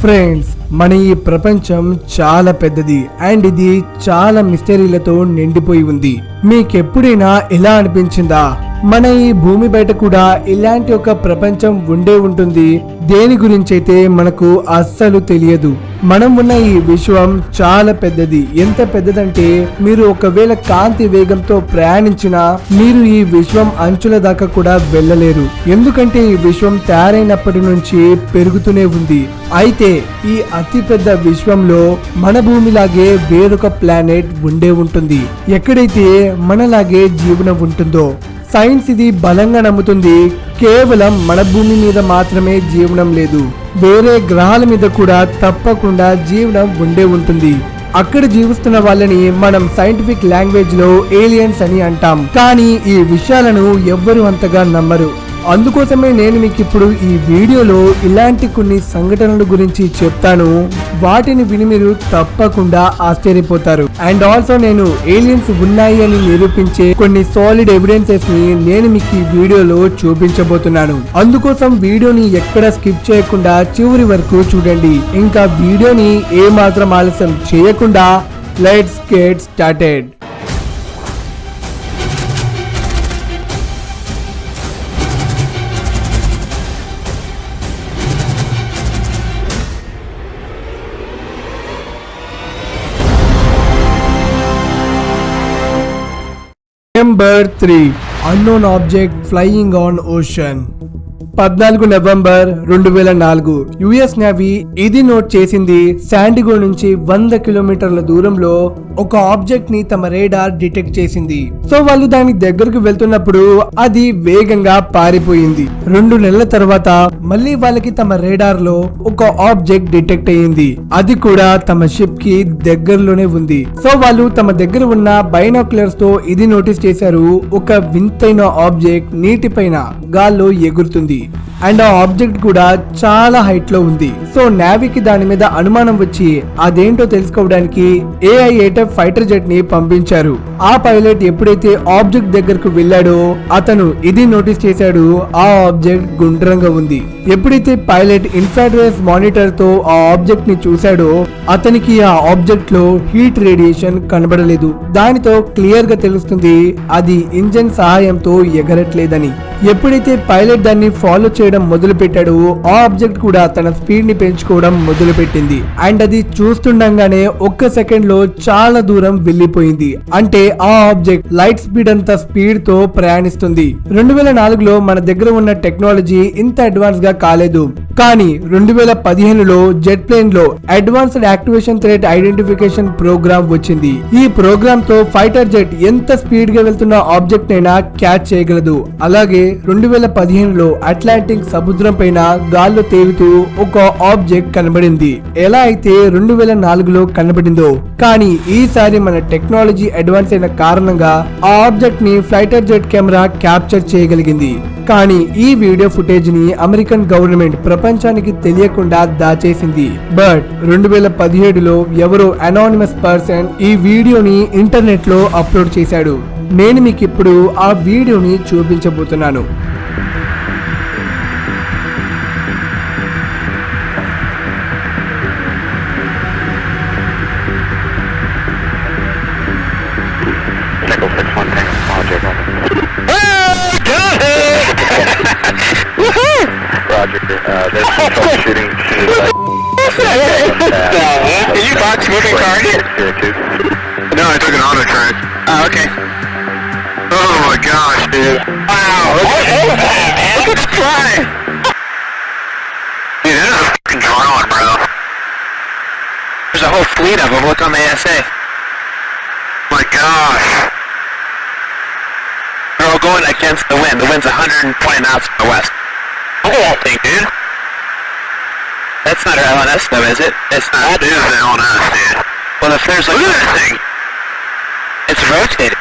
Friends, మన ఈ ప్రపంచం చాలా పెద్దది అండ్ ఇది చాలా మిస్టరీలతో నిండిపోయి ఉంది. మీకెప్పుడైనా ఎలా అనిపించిందా? మన ఈ భూమి బయట కూడా ఇలాంటి ఒక ప్రపంచం ఉండే ఉంటుంది. దేని గురించి అయితే మనకు అస్సలు తెలియదు. మనం ఉన్న ఈ విశ్వం చాలా పెద్దది. ఎంత పెద్దదంటే మీరు ఒకవేళ కాంతి వేగంతో ప్రయాణించినా మీరు ఈ విశ్వం అంచుల దాకా కూడా వెళ్ళలేరు. ఎందుకంటే ఈ విశ్వం తయారైనప్పటి నుంచి పెరుగుతూనే ఉంది. అయితే ఈ అతి పెద్ద విశ్వంలో మన భూమిలాగే వేరొక ప్లానెట్ ఉండే ఉంటుంది. ఎక్కడైతే మనలాగే జీవనం ఉంటుందో. సైన్స్ ఇది బలంగా నమ్ముతుంది. కేవలం మన భూమి మీద మాత్రమే జీవనం లేదు, వేరే గ్రహాల మీద కూడా తప్పకుండా జీవనం ఉండే ఉంటుంది. అక్కడ జీవిస్తున్న వాళ్ళని మనం సైంటిఫిక్ లాంగ్వేజ్ లో ఏలియన్స్ అని అంటాం. కానీ ఈ విషయాలను ఎవ్వరు అంతగా నమ్మరు. అందుకోసమే నేను మీకు ఇప్పుడు ఈ వీడియోలో ఇలాంటి కొన్ని సంఘటనల గురించి చెప్తాను. వాటిని విని మీరు తప్పకుండా ఆశ్చర్యపోతారు. అండ్ ఆల్సో నేను ఏలియన్స్ ఉన్నాయి అని నిరూపించే కొన్ని సాలిడ్ ఎవిడెన్సెస్ ని నేను మీకు ఈ వీడియోలో చూపించబోతున్నాను. అందుకోసం వీడియోని ఎక్కడ స్కిప్ చేయకుండా చివరి వరకు చూడండి. ఇంకా వీడియోని ఏ మాత్రం ఆలస్యం చేయకుండా let's get started. Number 3. Unknown object flying on ocean. 14 November 2004 US navy ఇది నోట్ చేసింది. శాండిగో నుంచి 100 కిలోమీటర్ల దూరంలో ఒక ఆబ్జెక్ట్ ని తమ రేడార్ డిటెక్ట్ చేసింది. సో వాళ్ళు దాని దగ్గరకు వెళ్తున్నప్పుడు అది వేగంగా పారిపోయింది. 2 నెలల తర్వాత మళ్ళీ వాళ్ళకి తమ రేడార్ లో ఒక ఆబ్జెక్ట్ డిటెక్ట్ అయ్యింది. అది కూడా తమ షిప్ కి దగ్గరలోనే ఉంది. సో వాళ్ళు తమ దగ్గర ఉన్న బైనాక్యులర్స్ తో ఇది నోటీస్ చేశారు. ఒక వింతైన ఆబ్జెక్ట్ నీటిపైన గాల్లో ఎగురుతుంది. అండ్ ఆ ఆబ్జెక్ట్ కూడా చాలా హైట్ లో ఉంది. సో నేవీకి దాని మీద అనుమానం వచ్చి అదేంటో తెలుసుకోవడానికి AI-8F ఫైటర్ జెట్ ని పంపించారు. ఆ పైలట్ ఎప్పుడైతే ఆబ్జెక్ట్ దగ్గరకు వెళ్ళాడో అతను ఇది నోటీస్ చేశాడు. ఆ ఆబ్జెక్ట్ గుండ్రంగా ఉంది. ఎప్పుడైతే పైలట్ ఇన్ఫ్రారెడ్ మానిటర్ తో ఆ ఆబ్జెక్ట్ ని చూశాడో అతనికి ఆ ఆబ్జెక్ట్ లో హీట్ రేడియేషన్ కనబడలేదు. దానితో క్లియర్ గా తెలుస్తుంది అది ఇంజన్ సహాయంతో ఎగరట్లేదని. ఎప్పుడైతే పైలట్ దాన్ని ఫాలో చేయడం మొదలు పెట్టాడో ఆ ఆబ్జెక్ట్ కూడా తన స్పీడ్ ని పెంచుకోవడం మొదలు పెట్టింది. అండ్ అది చూస్తుండగానే ఒక్క సెకండ్ లో చాలా దూరం వెళ్లిపోయింది. అంటే ఆ ఆబ్జెక్ట్ లైట్ స్పీడ్ అంత స్పీడ్ తో ప్రయాణిస్తుంది. 2004లో మన దగ్గర ఉన్న టెక్నాలజీ ఇంత అడ్వాన్స్ గా కాలేదు. కానీ 2015లో జెట్ ప్లేన్ లో advanced activation threat identification programme వచ్చింది. ఈ ప్రోగ్రామ్ తో ఫైటర్ జెట్ ఎంత స్పీడ్ గా వెళ్తున్న ఆబ్జెక్ట్ అయినా క్యాచ్ చేయగలదు. అలాగే 2015లో అట్లాంటిక్ సముద్రం పైన గాల్లో తేలుతూ ఒక ఆబ్జెక్ట్ కనబడింది. ఎలా అయితే 2004లో కనబడిందో, కానీ ఈసారి మన టెక్నాలజీ అడ్వాన్స్ అయిన కారణంగా ఆ ఆబ్జెక్ట్ ని ఫైటర్ జెట్ కెమెరా క్యాప్చర్ చేయగలిగింది. కానీ ఈ వీడియో ఫుటేజ్ ని అమెరికన్ గవర్నమెంట్ ప్రపంచానికి తెలియకుండా దాచేసింది. బట్ 2017లో ఎవరో అనానిమస్ పర్సన్ ఈ వీడియోని ఇంటర్నెట్ లో అప్లోడ్ చేశాడు. నేను మీకు ఇప్పుడు ఆ వీడియోని చూపించబోతున్నాను. There's some troubleshooting. Are you box moving target? No, I took an auto track. Oh, okay. Oh my gosh, dude. Wow, look at that, man. Look at the fly. Dude, that is a fucking drone, bro. There's a whole fleet of them. Look on the ASA. My gosh. They're all going against the wind. The wind's 120 knots from the west. Look at that thing, dude. That's not our LNS though, is it? It's not. That is the LNS, dude. Well, if there's like... Look at that thing. It's rotating.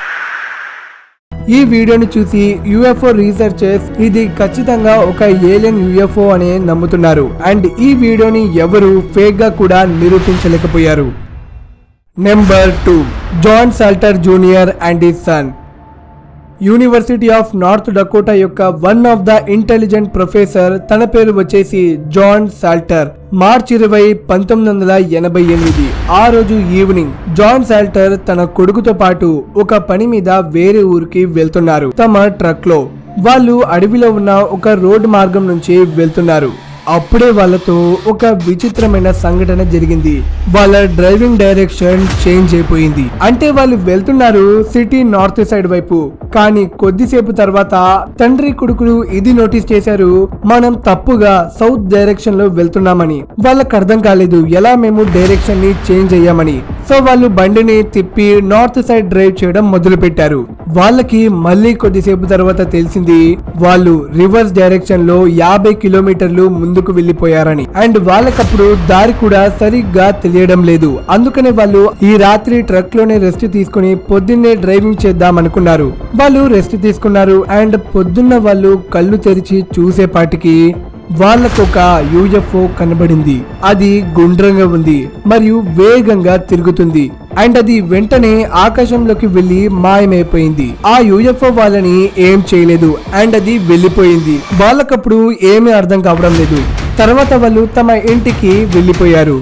ఈ వీడియోని చూసి UFO researchers ఇది ఖచ్చితంగా ఒక alien UFO అని నమ్ముతున్నారు. And ఈ వీడియోని ఎవరు ఫేక్ గా కూడా నిరూపించలేకపోయారు. Number 2. John Salter junior and his son. University of north Dakota యొక్క one of the intelligent professor, తన పేరు వచ్చేసి జాన్ సాల్టర్. మార్చి 20, 1988 ఆ రోజు ఈవినింగ్ జాన్ సాల్టర్ తన కొడుకుతో పాటు ఒక పని మీద వేరే ఊరికి వెళ్తున్నారు. తమ ట్రక్ లో వాళ్ళు అడవిలో ఉన్న ఒక రోడ్డు మార్గం నుంచి వెళ్తున్నారు. అప్పుడే వాళ్ళతో ఒక విచిత్రమైన సంఘటన జరిగింది. వాళ్ళ డ్రైవింగ్ డైరెక్షన్ చేంజ్ అయిపోయింది. అంటే వాళ్ళు వెళ్తున్నారు సిటీ నార్త్ సైడ్ వైపు, కానీ కొద్దిసేపు తర్వాత తండ్రి కొడుకులు ఇది నోటీస్ చేశారు, మనం తప్పుగా సౌత్ డైరెక్షన్ లో వెళ్తున్నామని. వాళ్ళకి అర్థం కాలేదు ఎలా మేము డైరెక్షన్ ని చేంజ్ అయ్యామని. సో వాళ్ళు బండిని తిప్పి నార్త్ సైడ్ డ్రైవ్ చేయడం మొదలు పెట్టారు. వాళ్ళకి మళ్ళీ కొద్దిసేపు తర్వాత తెలిసింది వాళ్ళు రివర్స్ డైరెక్షన్ లో 50 కిలోమీటర్లు ముందుకు వెళ్లిపోయారని. అండ్ వాళ్ళకప్పుడు దారి కూడా సరిగ్గా తెలియడం లేదు. అందుకనే వాళ్ళు ఈ రాత్రి ట్రక్ లోనే రెస్ట్ తీసుకుని పొద్దున్నే డ్రైవింగ్ చేద్దాం అనుకున్నారు. వాళ్ళు రెస్ట్ తీసుకున్నారు. అండ్ పొద్దున్న వాళ్ళు కళ్ళు తెరిచి చూసేపాటికి వాళ్ళకొక యూఎఫ్ఓ కనబడింది. అది గుండ్రంగా ఉంది మరియు వేగంగా తిరుగుతుంది. అండ్ అది వెంటనే ఆకాశంలోకి వెళ్లి మాయమైపోయింది. ఆ యూఎఫ్ఓ వాళ్ళని ఏం చేయలేదు అండ్ అది వెళ్లిపోయింది. వాళ్ళకప్పుడు ఏమీ అర్థం కావడం లేదు. తర్వాత వాళ్ళు తమ ఇంటికి వెళ్లిపోయారు.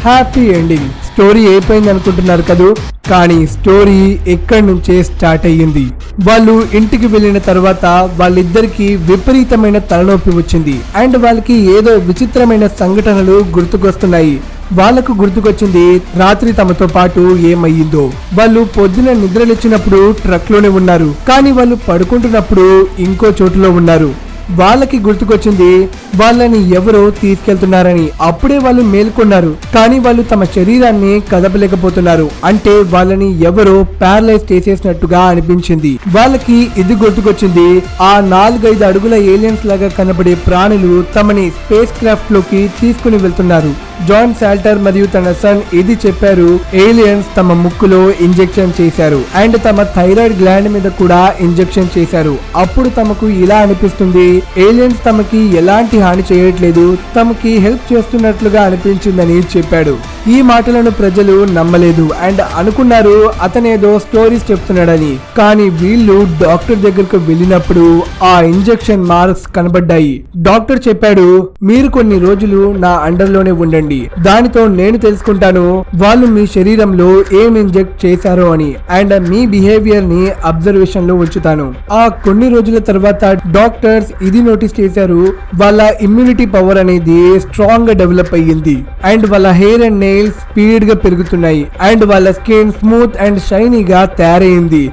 Happy ending. స్టోరీ అయిపోయింది అనుకుంటున్నారు కదూ, కానీ స్టోరీ ఎక్కడి నుంచే స్టార్ట్ అయ్యింది. వాళ్ళు ఇంటికి వెళ్ళిన తర్వాత వాళ్ళిద్దరికి విపరీతమైన తలనొప్పి వచ్చింది. అండ్ వాళ్ళకి ఏదో విచిత్రమైన సంఘటనలు గుర్తుకొస్తున్నాయి. వాళ్ళకు గుర్తుకొచ్చింది రాత్రి తమతో పాటు ఏమయ్యిందో. వాళ్ళు పొద్దున నిద్రలేచినప్పుడు ట్రక్ లోనే ఉన్నారు, కానీ వాళ్ళు పడుకుంటున్నప్పుడు ఇంకో చోటులో ఉన్నారు. వాళ్ళకి గుర్తుకొచ్చింది వాళ్ళని ఎవరో తీసుకెళ్తున్నారని. అప్పుడే వాళ్ళు మేల్కొన్నారు, కానీ వాళ్ళు తమ శరీరాన్ని కదపలేకపోతున్నారు. అంటే వాళ్ళని ఎవరో ప్యారలైజ్ చేసేసినట్టుగా అనిపించింది. వాళ్ళకి ఇది గుర్తుకొచ్చింది, ఆ 4-5 అడుగుల ఏలియన్స్ లాగా కనబడే ప్రాణులు తమని స్పేస్ క్రాఫ్ట్ లోకి తీసుకుని వెళ్తున్నారు. జాన్ సాల్టర్ మరియు తన సన్ ఇది చెప్పారు, ఏలియన్స్ తమ ముక్కులో ఇంజెక్షన్ చేశారు అండ్ తమ థైరాయిడ్ గ్లాండ్ మీద కూడా ఇంజెక్షన్ చేశారు. అప్పుడు తమకు ఇలా అనిపిస్తుంది, ఏలియన్స్ తమకి ఎలాంటి హాని చేయట్లేదు, తమకి హెల్ప్ చేస్తున్నట్లుగా అనిపించిందని చెప్పాడు. ఈ మాటలను ప్రజలు నమ్మలేదు అండ్ అనుకున్నారు అతనేదో స్టోరీస్ చెప్తున్నాడని. కానీ వీళ్ళు డాక్టర్ దగ్గరకు వెళ్ళినప్పుడు ఆ ఇంజెక్షన్ మార్క్స్ కనబడ్డాయి. డాక్టర్ చెప్పాడు, మీరు కొన్ని రోజులు నా అండర్లోనే ఉండండి, దానితో నేను తెలుసుకుంటాను వాళ్ళు మీ శరీరంలో ఏం ఇంజెక్ట్ చేశారో అని. అండ్ మీ బిహేవియర్ ని అబ్జర్వేషన్ లో ఉంచుతాను. ఆ కొన్ని రోజుల తర్వాత డాక్టర్స్ ఇది నోటీస్ చేశారు, వాళ్ళ ఇమ్యూనిటీ పవర్ అనేది స్ట్రాంగ్ గా డెవలప్ అయ్యింది. అండ్ వాళ్ళ హెయిర్ అండ్ నెయిల్స్ స్పీడ్ గా పెరుగుతున్నాయి. అండ్ వాళ్ళ స్కిన్ స్మూత్ అండ్ షైనీగా తయారైంది.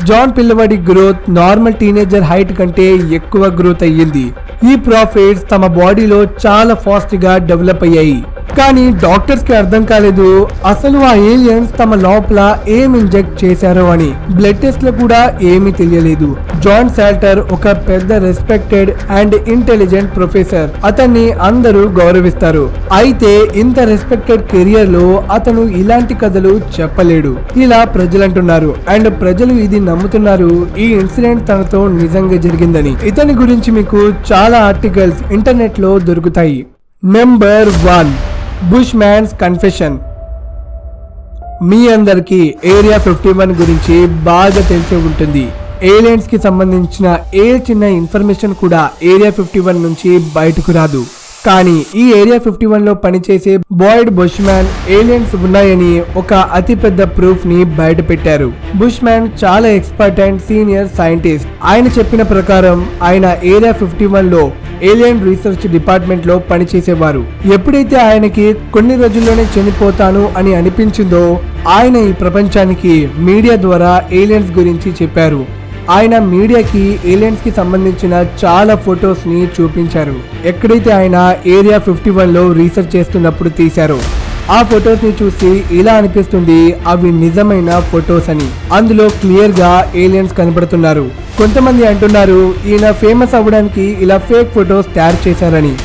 జాన్ పిల్లవాడి గ్రోత్ నార్మల్ టీనేజర్ హైట్ కంటే ఎక్కువ గ్రోత్ అయ్యింది. ఈ ప్రాఫిట్స్ తమ బాడీలో చాలా ఫాస్ట్ గా డెవలప్ అయ్యాయి. కానీ డాక్టర్స్ కి అర్థం కాలేదు అసలు ఆ ఏలియన్స్ తమ లోపల ఏం ఇంజెక్ట్ చేశారో అని. బ్లడ్ టెస్ట్ లో కూడా ఏమీ తెలియలేదు. జాన్ సాల్టర్ ఒక పెద్ద రెస్పెక్టెడ్ అండ్ ఇంటెలిజెంట్ ప్రొఫెసర్. అతన్ని అందరూ గౌరవిస్తారు. అయితే ఇంత రెస్పెక్టెడ్ కెరియర్ లో అతను ఇలాంటి కథలు చెప్పలేడు, ఇలా ప్రజలంటున్నారు. అండ్ ప్రజలు ఇది నమ్ముతున్నారు, ఈ ఇన్సిడెంట్ తనతో నిజంగా జరిగిందని. ఇతని గురించి మీకు చాలా ఆర్టికల్స్ ఇంటర్నెట్ లో దొరుకుతాయి. Number 1, bush man's confession. మీ అందరికి ఏరియా 51 గురించి బాగా తెలిసి ఉంటుంది. ఏలియన్స్ కి సంబంధించిన ఏ చిన్న ఇన్ఫర్మేషన్ కూడా ఏరియా 51 నుంచి బయటకు రాదు. కానీ ఈ ఏరియా 51 లో పనిచేసే బాయిడ్ బుష్మ్యాన్ ఏలియన్స్ ఉన్నాయని ఒక అతిపెద్ద ప్రూఫ్ ని బయట పెట్టారు. బుష్మ్యాన్ చాలా ఎక్స్పర్ట్ అండ్ సీనియర్ సైంటిస్ట్. ఆయన చెప్పిన ప్రకారం ఆయన ఏరియా 51 లో ఏలియన్ రీసెర్చ్ డిపార్ట్మెంట్ లో పనిచేసేవారు. ఎప్పుడైతే ఆయనకి కొన్ని రోజుల్లోనే చనిపోతాను అని అనిపించిందో ఆయన ఈ ప్రపంచానికి మీడియా ద్వారా ఏలియన్స్ గురించి చెప్పారు. ఆయన మీడియాకి ఏలియన్స్ కి సంబంధించిన చాలా ఫొటోస్ ని చూపించారు. ఎక్కడైతే ఆయన ఏరియా 51 లో రీసెర్చ్ చేస్తున్నప్పుడు తీశారో ఆ ఫొటోస్ ని చూసి ఇలా అనిపిస్తుంది అవి నిజమైన ఫొటోస్ అని. అందులో క్లియర్ గా ఏలియన్స్ కనబడుతున్నారు. కొంతమంది అంటున్నారు ఈయన ఫేమస్ అవ్వడానికి ఇలా ఫేక్ ఫొటోస్ తయారు చేశారని.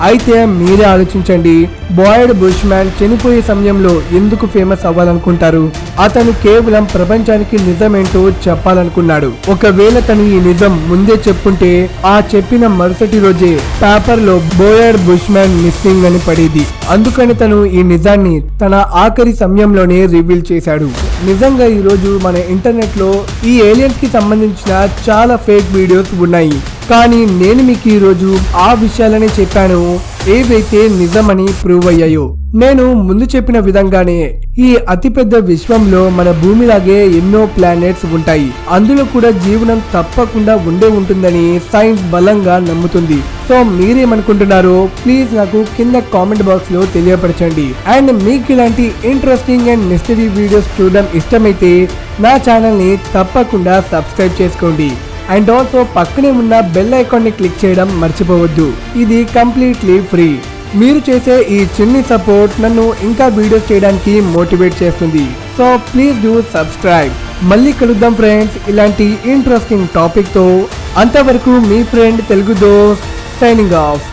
అయితే మీరే ఆలోచించండి, బాయిడ్ బుష్మ్యాన్ చనిపోయే సమయంలో ఎందుకు ఫేమస్ అవ్వాలనుకుంటారు? అతను కేవలం ప్రపంచానికి నిజమేంటో చెప్పాలనుకున్నాడు. ఒకవేళ తను ఈ నిజం ముందే చెప్పుంటే ఆ చెప్పిన మరుసటి రోజే పేపర్ లో బాయిడ్ బుష్మ్యాన్ మిస్సింగ్ అని పడేది. అందుకని తను ఈ నిజాన్ని తన ఆఖరి సమయంలోనే రివీల్ చేశాడు. నిజంగా ఈరోజు మన ఇంటర్నెట్ లో ఈ ఏలియన్స్ కి సంబంధించిన చాలా ఫేక్ వీడియోస్ ఉన్నాయి. కానీ నేను మీకు ఈరోజు ఆ విషయాలని చెప్పాను ఏవైతే నిజమని ప్రూవ్ అయ్యాయో. నేను ముందు చెప్పిన విధంగానే ఈ అతిపెద్ద విశ్వంలో మన భూమిలాగే ఎన్నో ప్లానెట్స్ ఉంటాయి. అందులో కూడా జీవనం తప్పకుండా ఉండే ఉంటుందని సైన్స్ బలంగా నమ్ముతుంది. సో మీరేమనుకుంటున్నారో ప్లీజ్ నాకు కింద కామెంట్ బాక్స్ లో తెలియపరచండి. అండ్ మీకు ఇలాంటి ఇంట్రెస్టింగ్ అండ్ మిస్టరీ వీడియోస్ చూడడం ఇష్టమైతే నా ఛానల్ ని తప్పకుండా సబ్స్క్రైబ్ చేసుకోండి. అండ్ ఆల్సో పక్కనే ఉన్న బెల్ ఐకాన్ ని క్లిక్ చేయడం మర్చిపోవద్దు. ఇది కంప్లీట్లీ ఫ్రీ. మీరు చేసే ఈ చిన్ని సపోర్ట్ నన్ను ఇంకా వీడియోస్ చేయడానికి మోటివేట్ చేస్తుంది. So please do subscribe. మళ్ళీ కలుద్దాం ఫ్రెండ్స్ ఇలాంటి ఇంట్రెస్టింగ్ టాపిక్ తో. అంతవరకు మీ ఫ్రెండ్ తెలుగు దోస్త్ సైనింగ్ ఆఫ్.